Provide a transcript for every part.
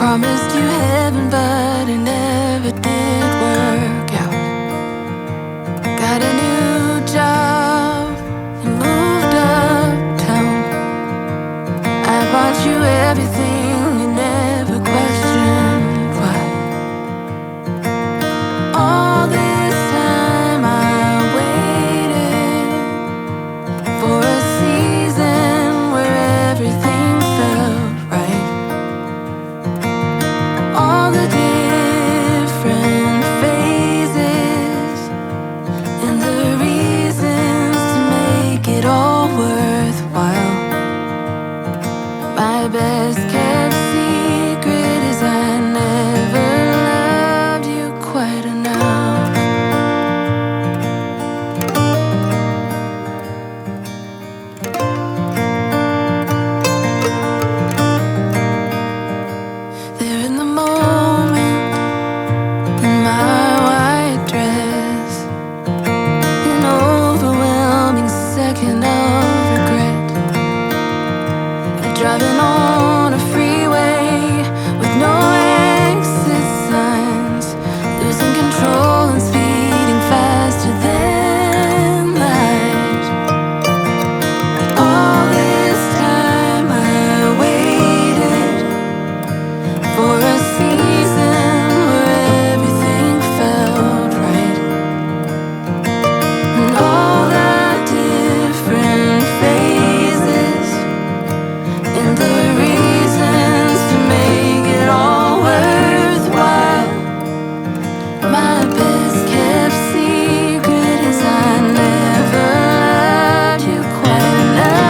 Promised you heaven, but it never did work out. Got a new job and moved uptown. I bought you everything, you never questioned why. All this time I waited for a season where everything felt right. All the different phases and the reasons to make it all worthwhile. My best kept secret is I never loved you quite enough. There in the moment, in my white dress, an overwhelming second of regret. Driving on a freeway with no exit signs, losing control and speeding faster than light. All this time I waited for a season where everything felt right. And all the different phases and the reasons to make it all worthwhile. My best kept secret is I never loved you quite enough.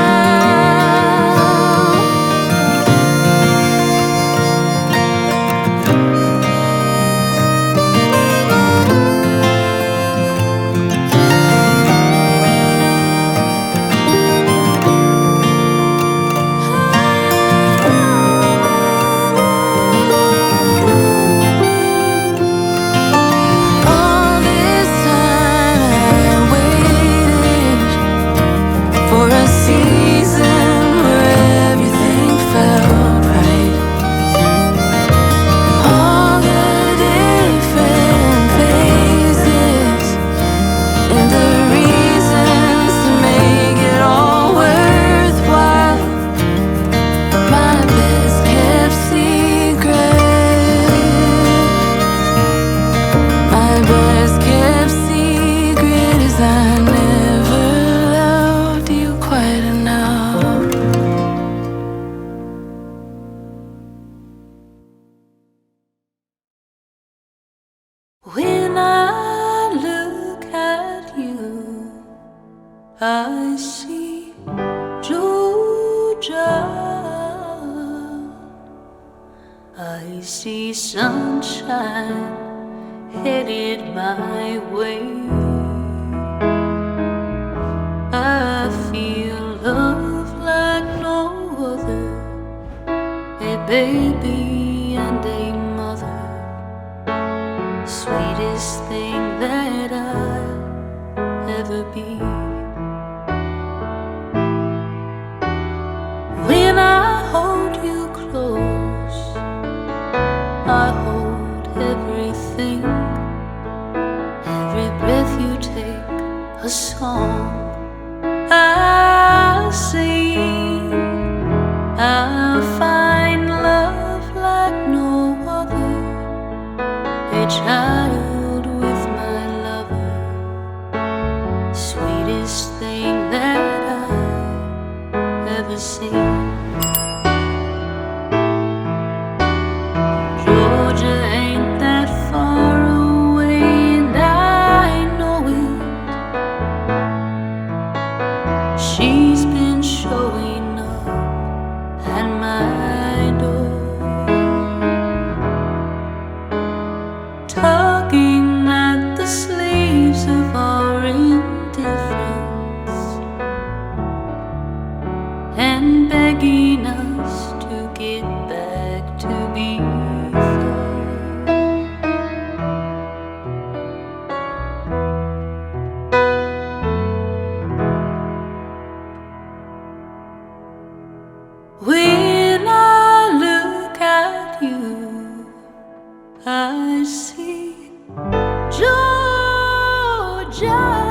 All this time I waited for a season where everything felt right. All the different phases and the reasons to make it all worthwhile. My best kept secret. My best kept secret is I never loved you quite enough. When I look at you, I see Georgia. I see sunshine headed my way. I feel love like no other, a baby and a mother, sweetest thing that I'll ever be. When I hold you close, I hold everything. Every breath you take, a song I'll sing. I'll find love like no other, a child with my lover, sweetest thing that I've ever seen. Georgia ain't that far away, and I know it. She's been showing up at my door, tugging at the sleeves of our indifference and begging us to get back to before. When I look at you, just